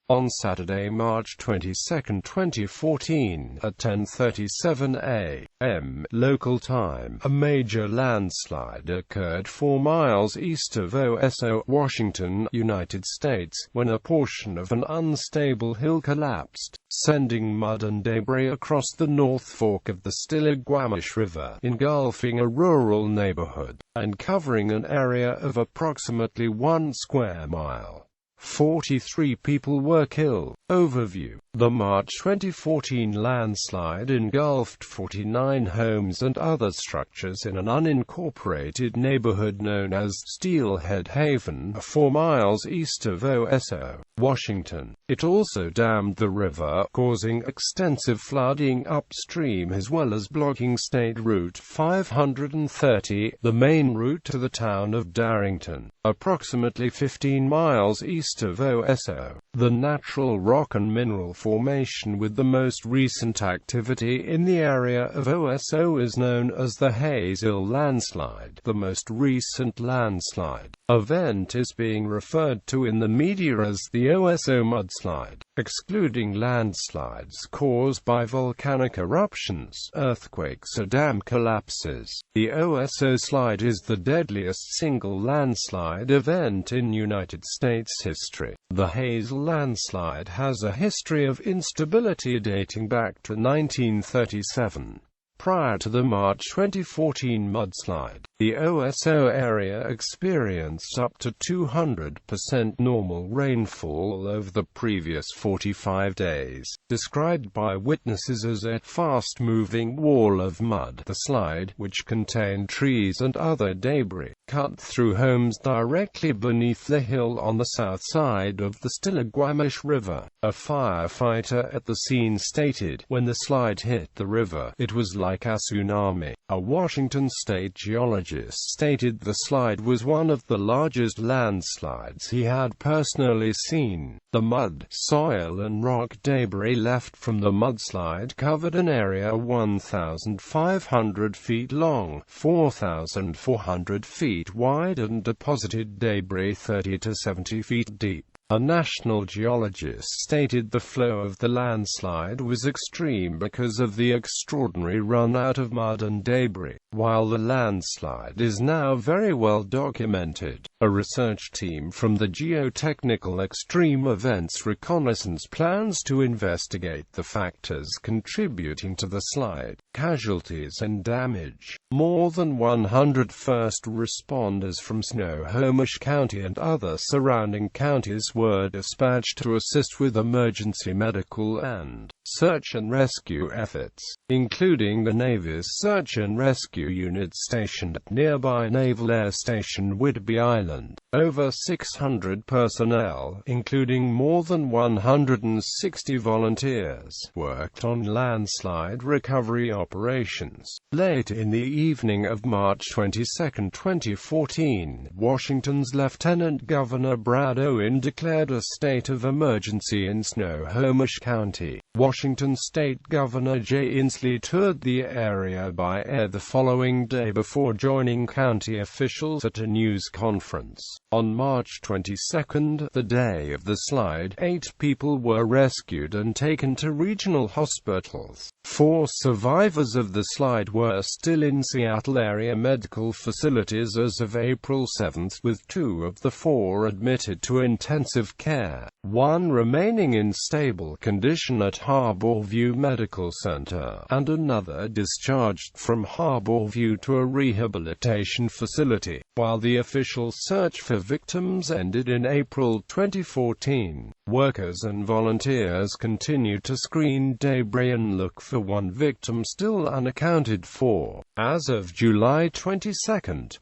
On Saturday, March 22, 2014, at 10:37 a.m. local time, a major landslide occurred 4 miles east of Oso, Washington, United States, when a portion of an unstable hill collapsed, sending mud and debris across the North Fork of the Stillaguamish River, engulfing a rural neighborhood, and covering an area of approximately 1 square mile. 43 people were killed. Overview. The March 2014 landslide engulfed 49 homes and other structures in an unincorporated neighborhood known as Steelhead Haven, 4 miles east of Oso, Washington. It also dammed the river, causing extensive flooding upstream as well as blocking State Route 530, the main route to the town of Darrington, approximately 15 miles east of Oso. The natural rock and mineral formation with the most recent activity in the area of Oso is known as the Hazel landslide. The most recent landslide event is being referred to in the media as the Oso mudslide, excluding landslides caused by volcanic eruptions, earthquakes or dam collapses. The Oso slide is the deadliest single landslide event in United States history. The Hazel landslide has a history of instability dating back to 1937. Prior to the March 2014 mudslide, the Oso area experienced up to 200% normal rainfall over the previous 45 days, described by witnesses as a fast-moving wall of mud. The slide, which contained trees and other debris, cut through homes directly beneath the hill on the south side of the Stillaguamish River. A firefighter at the scene stated, "When the slide hit the river, it was like a tsunami." A Washington state geologist stated the slide was one of the largest landslides he had personally seen. The mud, soil and rock debris left from the mudslide covered an area 1,500 feet long, 4,400 feet wide and deposited debris 30 to 70 feet deep. A national geologist stated the flow of the landslide was extreme because of the extraordinary run-out of mud and debris. While the landslide is now very well documented, a research team from the Geotechnical Extreme Events Reconnaissance plans to investigate the factors contributing to the slide, casualties and damage. More than 100 first responders from Snohomish County and other surrounding counties were dispatched to assist with emergency medical and search and rescue efforts, including the Navy's Search and Rescue Unit stationed at nearby Naval Air Station Whidbey Island. Over 600 personnel, including more than 160 volunteers, worked on landslide recovery operations. Late in the evening of March 22, 2014, Washington's Lieutenant Governor Brad Owen declared a state of emergency in Snohomish County. Washington State Governor Jay Inslee toured the area by air the following day before joining county officials at a news conference. On March 22, the day of the slide, 8 people were rescued and taken to regional hospitals. 4 survivors of the slide were still in Seattle area medical facilities as of April 7, with 2 of the 4 admitted to intensive care, 1 remaining in stable condition at Harbor View Medical Center, and another discharged from Harbor View to a rehabilitation facility. While the official search for victims ended in April 2014, workers and volunteers continued to screen debris and look for one victim still unaccounted for. As of July 22,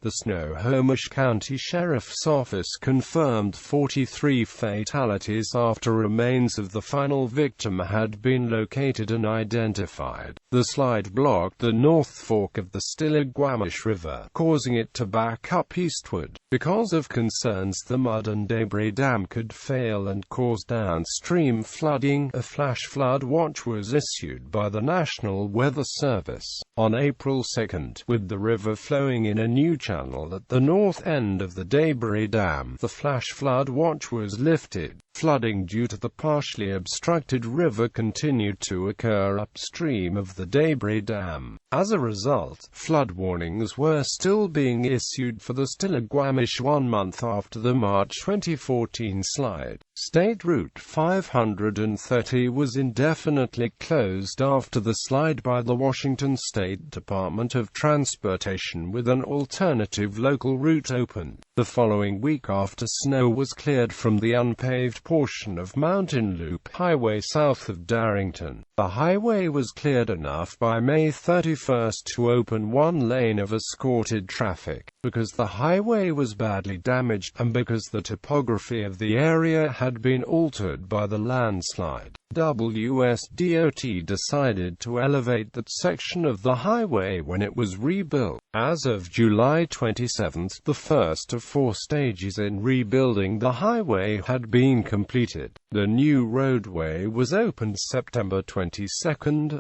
the Snohomish County Sheriff's Office confirmed 43 fatalities after remains of the final victim had been located and identified. The slide blocked the North Fork of the Stillaguamish River, causing it to back up eastward. Because of concerns the mud and debris dam could fail and cause downstream flooding, a flash flood watch was issued by the National Weather Service. On April 2, with the river flowing in a new channel at the north end of the debris dam, the flash flood watch was lifted. Flooding due to the partially obstructed river continued to occur upstream of the Debris Dam. As a result, flood warnings were still being issued for the Stillaguamish 1 month after the March 2014 slide. State Route 530 was indefinitely closed after the slide by the Washington State Department of Transportation, with an alternative local route opened the following week after snow was cleared from the unpaved portion of Mountain Loop Highway south of Darrington. The highway was cleared enough by May 31 to open one lane of escorted traffic, because the highway was badly damaged, and because the topography of the area had been altered by the landslide. WSDOT decided to elevate that section of the highway when it was rebuilt. As of July 27, the first of 4 stages in rebuilding the highway had been completed. The new roadway was opened September 22,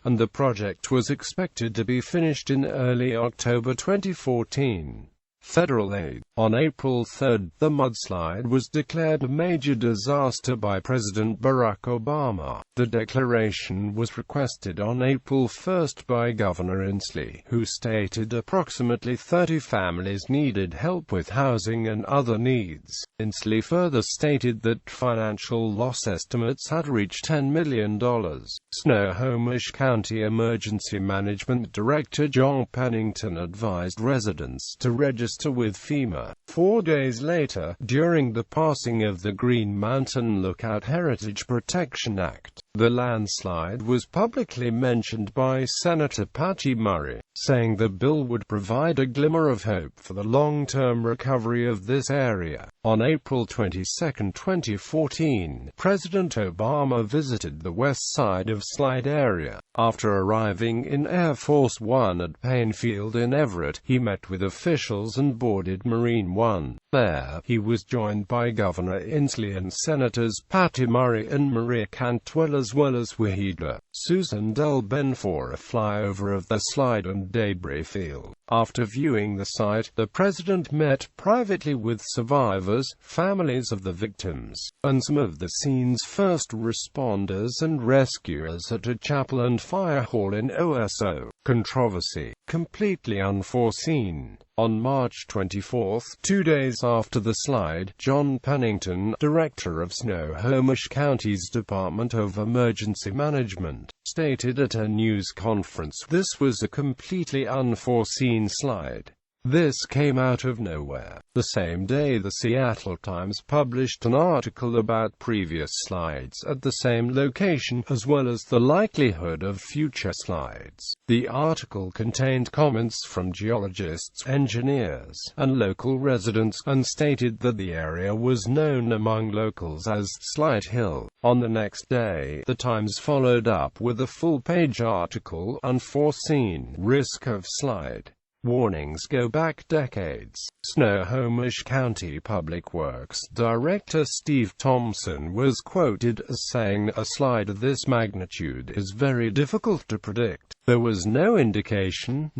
and the project was expected to be finished in early October 2014. Federal aid. On April 3, the mudslide was declared a major disaster by President Barack Obama. The declaration was requested on April 1 by Governor Inslee, who stated approximately 30 families needed help with housing and other needs. Inslee further stated that financial loss estimates had reached $10 million. Snohomish County Emergency Management Director John Pennington advised residents to register with FEMA. 4 days later, during the passing of the Green Mountain Lookout Heritage Protection Act, the landslide was publicly mentioned by Senator Patty Murray, saying the bill would provide a glimmer of hope for the long-term recovery of this area. On April 22, 2014, President Obama visited the west side of Slide area. After arriving in Air Force One at Payne Field in Everett, he met with officials and boarded Marine One. There, he was joined by Governor Inslee and Senators Patty Murray and Maria Cantwell, as well as Wahida Susan Delben, for a flyover of the slide and debris field. After viewing the site, the president met privately with survivors, families of the victims, and some of the scene's first responders and rescuers at a chapel and fire hall in Oso. Controversy. Completely unforeseen. On March 24, 2 days after the slide, John Pennington, director of Snohomish County's Department of Emergency Management, stated at a news conference this was a completely unforeseen slide. This came out of nowhere. The same day, the Seattle Times published an article about previous slides at the same location, as well as the likelihood of future slides. The article contained comments from geologists, engineers, and local residents, and stated that the area was known among locals as Slide Hill. On the next day, the Times followed up with a full-page article, Unforeseen Risk of Slide. Warnings go back decades. Snohomish County Public Works Director Steve Thompson was quoted as saying, "A slide of this magnitude is very difficult to predict. There was no indication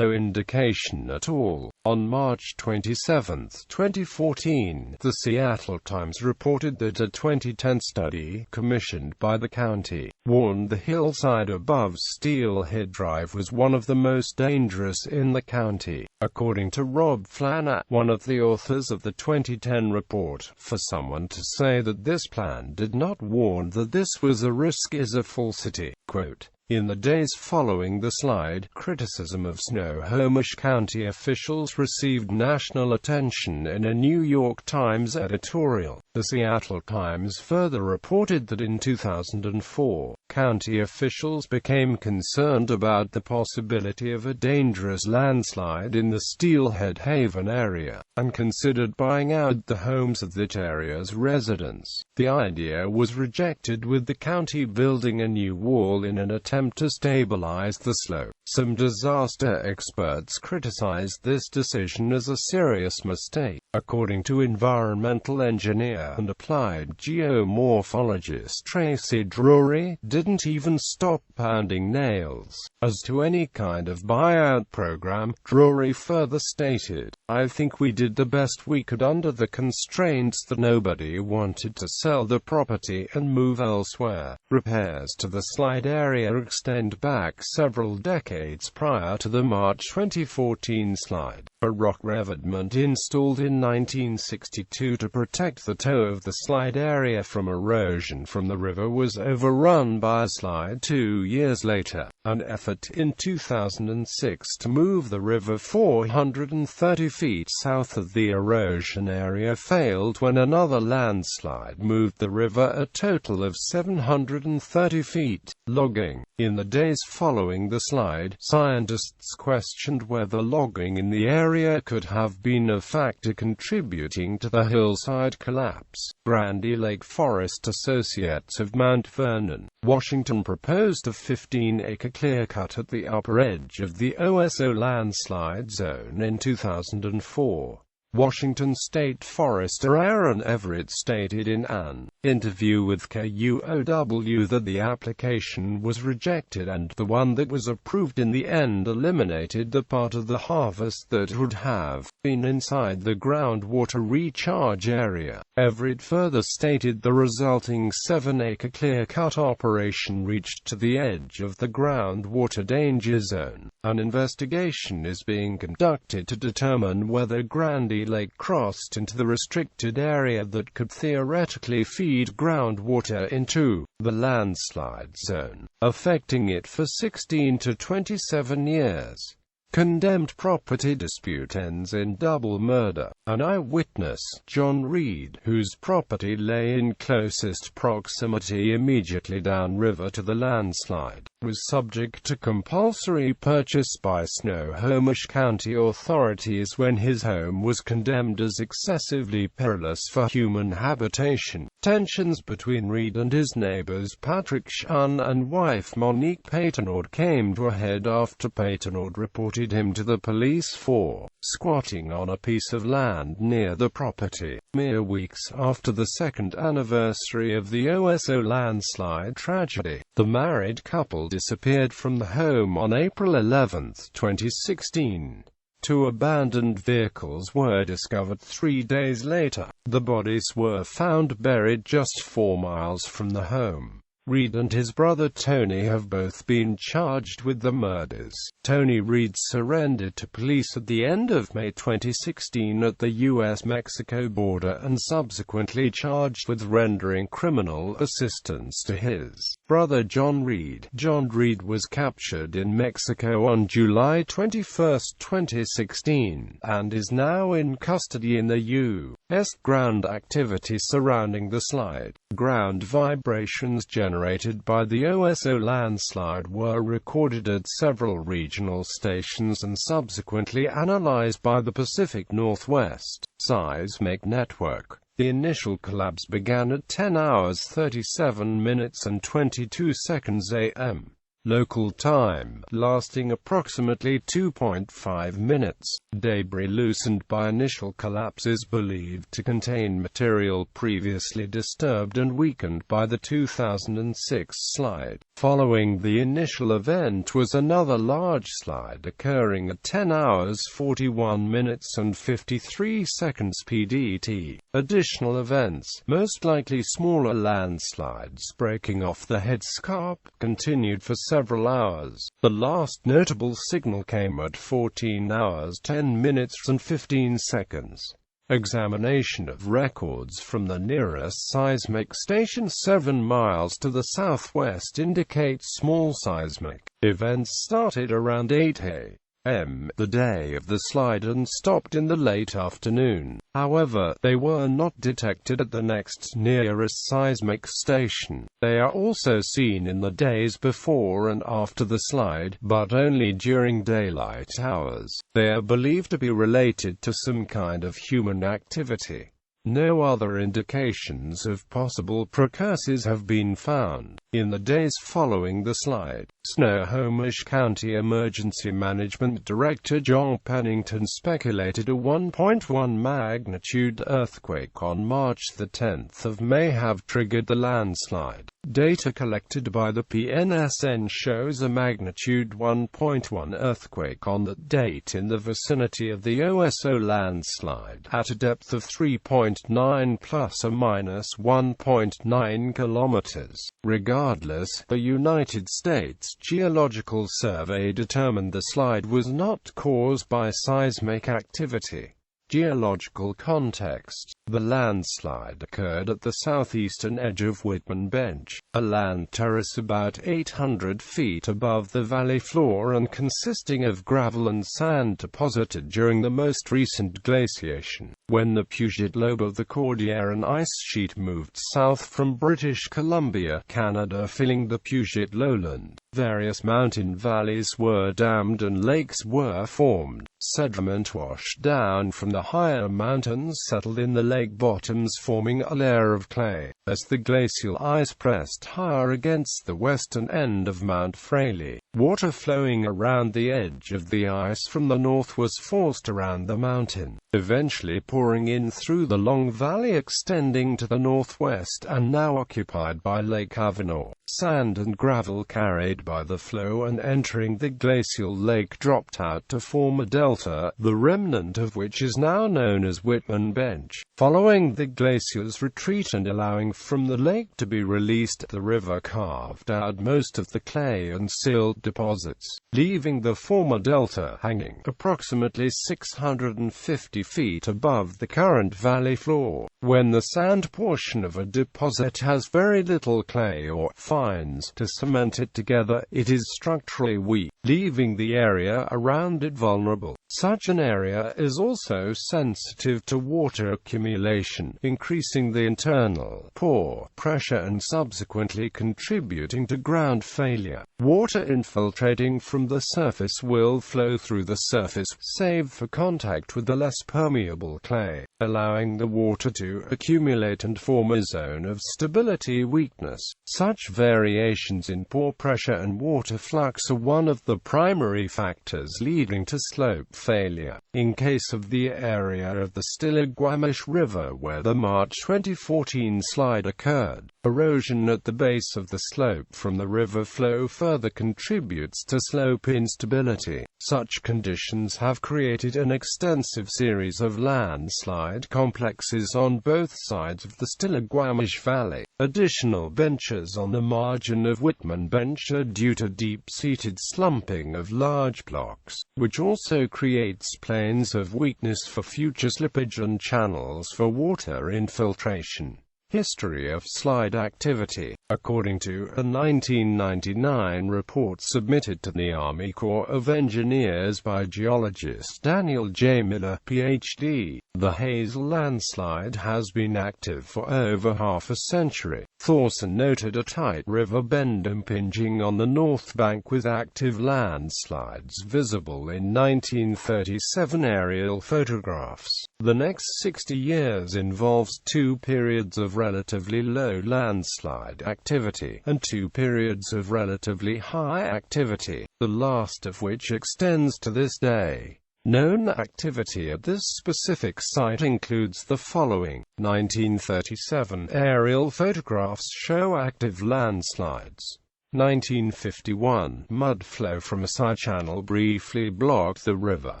at all." On March 27, 2014, the Seattle Times reported that a 2010 study, commissioned by the county, warned the hillside above Steelhead Drive was one of the most dangerous in the county. According to Rob Flanagan, one of the authors of the 2010 report, for someone to say that this plan did not warn that this was a risk is a falsity. Quote, "In the days following the slide, criticism of Snohomish County officials received national attention in a New York Times editorial." The Seattle Times further reported that in 2004, county officials became concerned about the possibility of a dangerous landslide in the Steelhead Haven area, and considered buying out the homes of that area's residents. The idea was rejected, with the county building a new wall in an attempt attempt to stabilize the slope. Some disaster experts criticized this decision as a serious mistake. According to environmental engineer and applied geomorphologist Tracy Drury, didn't even stop pounding nails. As to any kind of buyout program, Drury further stated, "I think we did the best we could under the constraints that nobody wanted to sell the property and move elsewhere." Repairs to the slide area extend back several decades prior to the March 2014 slide. A rock revetment installed in 1962 to protect the toe of the slide area from erosion from the river was overrun by a slide 2 years later. An effort in 2006 to move the river 430 feet south of the erosion area failed when another landslide moved the river a total of 730 feet. Logging. In the days following the slide, scientists questioned whether logging in the area could have been a factor contributing to the hillside collapse. Grandy Lake Forest Associates of Mount Vernon, Washington proposed a 15-acre clear-cut at the upper edge of the OSO landslide zone in 2004. Washington State Forester Aaron Everett stated in an interview with KUOW that the application was rejected and the one that was approved in the end eliminated the part of the harvest that would have been inside the groundwater recharge area. Everett further stated the resulting 7-acre clear-cut operation reached to the edge of the groundwater danger zone. An investigation is being conducted to determine whether Grandy Lake crossed into the restricted area that could theoretically feed groundwater into the landslide zone, affecting it for 16 to 27 years. Condemned property dispute ends in double murder. An eyewitness, John Reed, whose property lay in closest proximity immediately downriver to the landslide, was subject to compulsory purchase by Snohomish County authorities when his home was condemned as excessively perilous for human habitation. Tensions between Reed and his neighbors Patrick Shun and wife Monique Patonard came to a head after Patonard reported him to the police for squatting on a piece of land near the property. Mere weeks after the second anniversary of the OSO landslide tragedy, the married couple disappeared from the home on April 11, 2016. 2 abandoned vehicles were discovered 3 days later. The bodies were found buried just 4 miles from the home. Reed and his brother Tony have both been charged with the murders. Tony Reed surrendered to police at the end of May 2016 at the U.S.-Mexico border and subsequently charged with rendering criminal assistance to his brother John Reed. John Reed was captured in Mexico on July 21, 2016, and is now in custody in the U.S. Ground activity surrounding the slide. Ground vibrations generated by the OSO landslide were recorded at several regional stations and subsequently analyzed by the Pacific Northwest Seismic Network. The initial collapse began at 10 hours 37 minutes and 22 seconds a.m. local time, lasting approximately 2.5 minutes. Debris loosened by initial collapse is believed to contain material previously disturbed and weakened by the 2006 slide. Following the initial event was another large slide occurring at 10 hours 41 minutes and 53 seconds PDT. Additional events, most likely smaller landslides breaking off the headscarp, continued for several hours. The last notable signal came at 14 hours 10 minutes and 15 seconds. Examination of records from the nearest seismic station 7 miles to the southwest indicates small seismic events started around 8 a.m. the day of the slide and stopped in the late afternoon. However, they were not detected at the next nearest seismic station. They are also seen in the days before and after the slide, but only during daylight hours. They are believed to be related to some kind of human activity. No other indications of possible precursors have been found. In the days following the slide, Snohomish County Emergency Management Director John Pennington speculated a 1.1 magnitude earthquake on March 10 of May have triggered the landslide. Data collected by the PNSN shows a magnitude 1.1 earthquake on that date in the vicinity of the OSO landslide, at a depth of 3.9 plus or minus 1.9 kilometers. Regardless, the United States Geological Survey determined the slide was not caused by seismic activity. Geological context: the landslide occurred at the southeastern edge of Whitman Bench, a land terrace about 800 feet above the valley floor and consisting of gravel and sand deposited during the most recent glaciation, when the Puget Lobe of the Cordilleran ice sheet moved south from British Columbia, Canada, filling the Puget lowland. Various mountain valleys were dammed and lakes were formed. Sediment washed down from the higher mountains settled in the lake bottoms, forming a layer of clay. As the glacial ice pressed higher against the western end of Mount Fraley, water flowing around the edge of the ice from the north was forced around the mountain, eventually pouring in through the long valley extending to the northwest and now occupied by Lake Avenor. Sand and gravel carried by the flow and entering the glacial lake dropped out to form a delta, the remnant of which is now known as Whitman Bench. Following the glacier's retreat and allowing from the lake to be released, the river carved out most of the clay and silt deposits, leaving the former delta hanging approximately 650 feet above the current valley floor. When the sand portion of a deposit has very little clay or fines to cement it together, it is structurally weak, leaving the area around it vulnerable. Such an area is also sensitive to water accumulation, increasing the internal pore pressure and subsequently contributing to ground failure. Water infiltrating from the surface will flow through the surface, save for contact with the less permeable clay, allowing the water to accumulate and form a zone of stability weakness. Such variations in pore pressure and water flux are one of the primary factors leading to slope failure. In case of the area of the Stillaguamish River where the March 2014 slide occurred, erosion at the base of the slope from the river flow further contributes to slope instability. Such conditions have created an extensive series of landslide complexes on both sides of the Stillaguamish Valley. Additional benches on the margin of Whitman Bench are due to deep-seated slumping of large blocks, which also creates planes of weakness for future slippage and channels for water infiltration. History of slide activity. According to a 1999 report submitted to the Army Corps of Engineers by geologist Daniel J. Miller, Ph.D., the Hazel landslide has been active for over half a century. Thorson noted a tight river bend impinging on the north bank with active landslides visible in 1937 aerial photographs. The next 60 years involves two periods of relatively low landslide activity, and two periods of relatively high activity, the last of which extends to this day. Known activity at this specific site includes the following. 1937 aerial photographs show active landslides. 1951 mud flow from a side channel briefly blocked the river.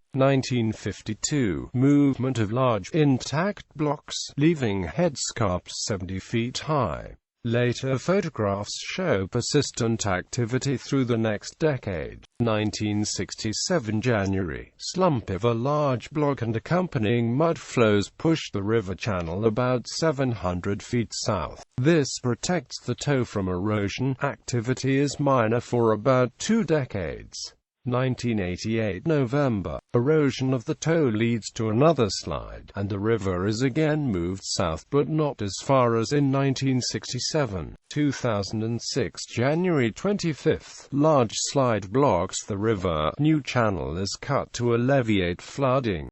1952 movement of large intact blocks, leaving headscarps 70 feet high. Later photographs show persistent activity through the next decade. 1967 January slump of a large block and accompanying mud flows pushed the river channel about 700 feet south. This protects the toe from erosion. Activity is minor for about 2 decades. 1988 November, erosion of the toe leads to another slide, and the river is again moved south but not as far as in 1967. 2006 January 25, large slide blocks the river, new channel is cut to alleviate flooding.